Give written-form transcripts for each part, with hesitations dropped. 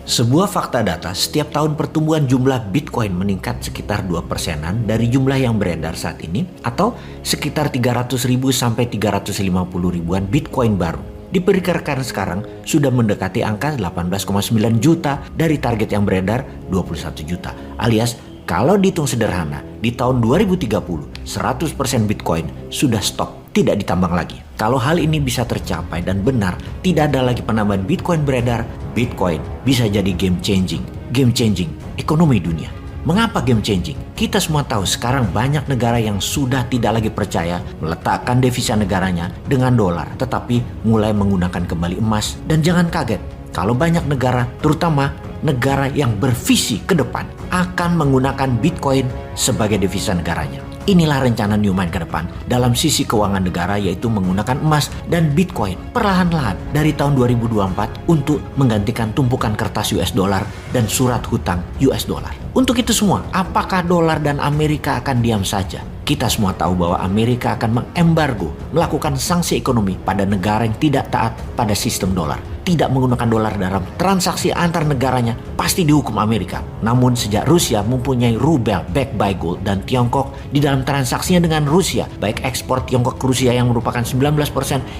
Sebuah fakta data, setiap tahun pertumbuhan jumlah Bitcoin meningkat sekitar 2%-an dari jumlah yang beredar saat ini, atau sekitar 300.000 sampai 350.000-an Bitcoin baru. Diperkirakan sekarang sudah mendekati angka 18,9 juta dari target yang beredar 21 juta. Alias, kalau dihitung sederhana, di tahun 2030, 100% Bitcoin sudah stop, tidak ditambang lagi. Kalau hal ini bisa tercapai dan benar, tidak ada lagi penambahan Bitcoin beredar, Bitcoin bisa jadi game changing ekonomi dunia. Mengapa game changing? Kita semua tahu sekarang banyak negara yang sudah tidak lagi percaya meletakkan devisa negaranya dengan dolar, tetapi mulai menggunakan kembali emas. Dan jangan kaget, kalau banyak negara, terutama negara yang bervisi ke depan, akan menggunakan Bitcoin sebagai devisa negaranya. Inilah rencana Newmind ke depan dalam sisi keuangan negara, yaitu menggunakan emas dan Bitcoin perlahan-lahan dari tahun 2024 untuk menggantikan tumpukan kertas US dollar dan surat hutang US dollar. Untuk itu semua, apakah dolar dan Amerika akan diam saja? Kita semua tahu bahwa Amerika akan mengembargo, melakukan sanksi ekonomi pada negara yang tidak taat pada sistem dolar. Tidak menggunakan dolar dalam transaksi antar negaranya pasti dihukum Amerika. Namun sejak Rusia mempunyai rubel backed by gold dan Tiongkok di dalam transaksinya dengan Rusia, baik ekspor Tiongkok ke Rusia yang merupakan 19%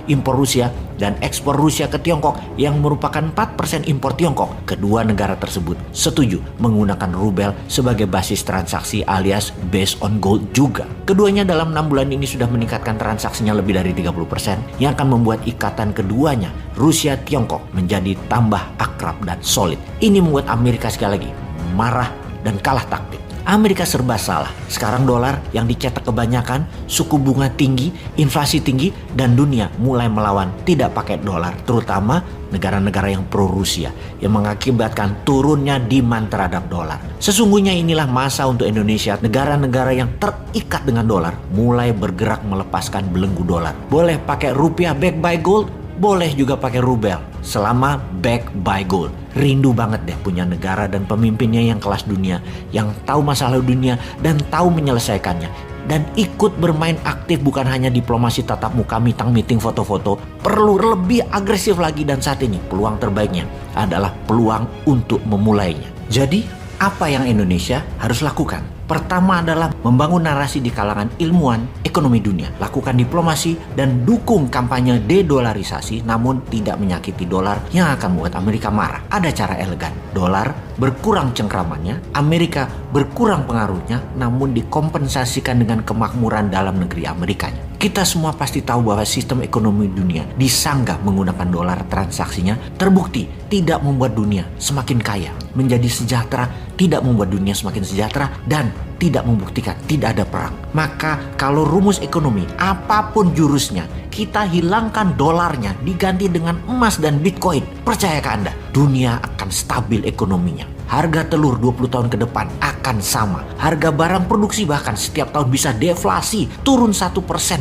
impor Rusia dan ekspor Rusia ke Tiongkok yang merupakan 4% impor Tiongkok, kedua negara tersebut setuju menggunakan rubel sebagai basis transaksi alias based on gold juga. Keduanya dalam 6 bulan ini sudah meningkatkan transaksinya lebih dari 30% yang akan membuat ikatan keduanya Rusia-Tiongkok menjadi tambah akrab dan solid. Ini membuat Amerika sekali lagi marah dan kalah taktik. Amerika serba salah. Sekarang dolar yang dicetak kebanyakan, suku bunga tinggi, inflasi tinggi, dan dunia mulai melawan tidak pakai dolar, terutama negara-negara yang pro-Rusia yang mengakibatkan turunnya demand terhadap dolar. Sesungguhnya inilah masa untuk Indonesia, negara-negara yang terikat dengan dolar mulai bergerak melepaskan belenggu dolar. Boleh pakai rupiah backed by gold, boleh juga pakai rubel selama backed by gold. Rindu banget deh punya negara dan pemimpinnya yang kelas dunia, yang tahu masalah dunia dan tahu menyelesaikannya, dan ikut bermain aktif, bukan hanya diplomasi tatap muka, meeting foto-foto. Perlu lebih agresif lagi, dan saat ini peluang terbaiknya adalah peluang untuk memulainya. Jadi apa yang Indonesia harus lakukan? Pertama adalah membangun narasi di kalangan ilmuwan ekonomi dunia. Lakukan diplomasi dan dukung kampanye dedolarisasi, namun tidak menyakiti dolar yang akan membuat Amerika marah. Ada cara elegan. Dolar berkurang cengkramannya, Amerika berkurang pengaruhnya, namun dikompensasikan dengan kemakmuran dalam negeri Amerikanya. Kita semua pasti tahu bahwa sistem ekonomi dunia disanggah menggunakan dolar transaksinya, terbukti tidak membuat dunia semakin kaya, menjadi sejahtera, tidak membuat dunia semakin sejahtera, dan tidak membuktikan tidak ada perang. Maka kalau rumus ekonomi apapun jurusnya, kita hilangkan dolarnya diganti dengan emas dan Bitcoin, percayakah Anda, dunia akan stabil ekonominya. Harga telur 20 tahun ke depan akan sama. Harga barang produksi bahkan setiap tahun bisa deflasi, turun 1%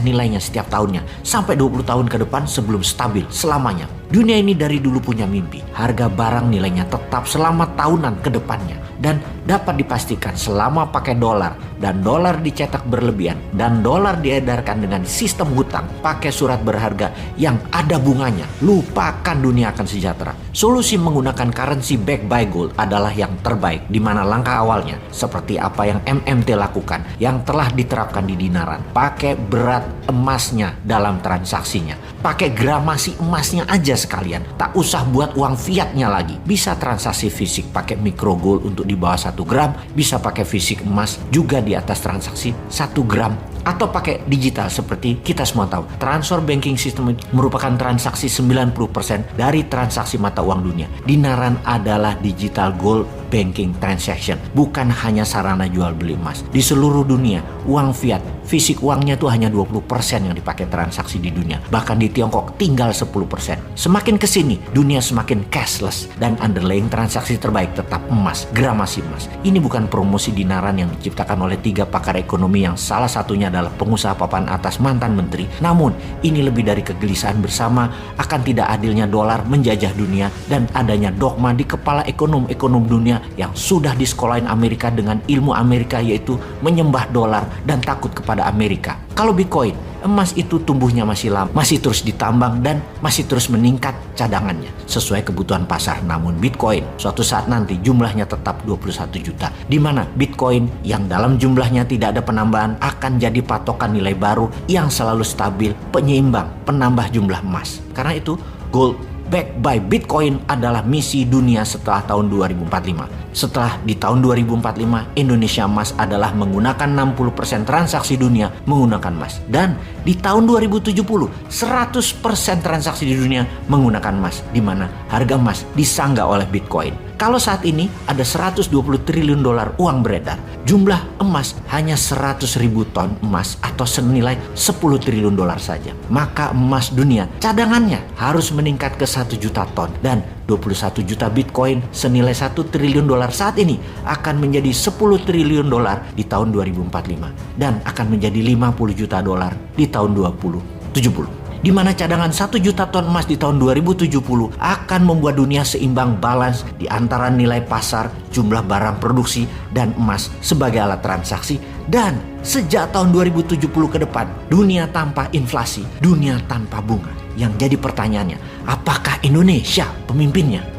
nilainya setiap tahunnya, sampai 20 tahun ke depan sebelum stabil selamanya. Dunia ini dari dulu punya mimpi. Harga barang nilainya tetap selama tahunan ke depannya. Dan dapat dipastikan selama pakai dolar dan dolar dicetak berlebihan dan dolar diedarkan dengan sistem hutang pakai surat berharga yang ada bunganya, lupakan dunia akan sejahtera. Solusi menggunakan currency backed by gold adalah yang terbaik, di mana langkah awalnya seperti apa yang MMT lakukan yang telah diterapkan di dinaran. Pakai berat emasnya dalam transaksinya, pakai gramasi emasnya aja sekalian, tak usah buat uang fiatnya lagi. Bisa transaksi fisik pakai micro gold untuk di bawah 1 gram, bisa pakai fisik emas juga di atas transaksi 1 gram, atau pakai digital seperti kita semua tahu. Transfer banking system merupakan transaksi 90% dari transaksi mata uang dunia. Dinaran adalah digital gold banking transaction, bukan hanya sarana jual beli emas. Di seluruh dunia, uang fiat, fisik uangnya tuh hanya 20% yang dipakai transaksi di dunia. Bahkan di Tiongkok tinggal 10%. Semakin kesini, dunia semakin cashless dan underlying transaksi terbaik tetap emas, gramasi emas. Ini bukan promosi dinaran yang diciptakan oleh 3 pakar ekonomi yang salah satunya adalah pengusaha papan atas mantan menteri. Namun, ini lebih dari kegelisahan bersama akan tidak adilnya dolar menjajah dunia dan adanya dogma di kepala ekonom-ekonom dunia yang sudah disekolahin Amerika dengan ilmu Amerika, yaitu menyembah dolar dan takut kepada Amerika. Kalau Bitcoin emas itu tumbuhnya masih lama, masih terus ditambang dan masih terus meningkat cadangannya sesuai kebutuhan pasar. Namun Bitcoin suatu saat nanti jumlahnya tetap 21 juta, di mana Bitcoin yang dalam jumlahnya tidak ada penambahan akan jadi patokan nilai baru yang selalu stabil, penyeimbang, penambah jumlah emas. Karena itu gold backed by Bitcoin adalah misi dunia setelah tahun 2045. Setelah di tahun 2045, Indonesia Emas adalah menggunakan 60% transaksi dunia menggunakan emas. Dan di tahun 2070, 100% transaksi di dunia menggunakan emas, di mana harga emas disanggah oleh Bitcoin. Kalau saat ini ada 120 triliun dolar uang beredar, jumlah emas hanya 100 ribu ton emas atau senilai 10 triliun dolar saja. Maka emas dunia cadangannya harus meningkat ke 1 juta ton, dan 21 juta Bitcoin senilai 1 triliun dolar saat ini akan menjadi 10 triliun dolar di tahun 2045 dan akan menjadi 50 juta dolar di tahun 2070. Di mana cadangan 1 juta ton emas di tahun 2070 akan membuat dunia seimbang, balance di antara nilai pasar, jumlah barang produksi, dan emas sebagai alat transaksi. Dan sejak tahun 2070 ke depan, dunia tanpa inflasi, dunia tanpa bunga. Yang jadi pertanyaannya, apakah Indonesia pemimpinnya?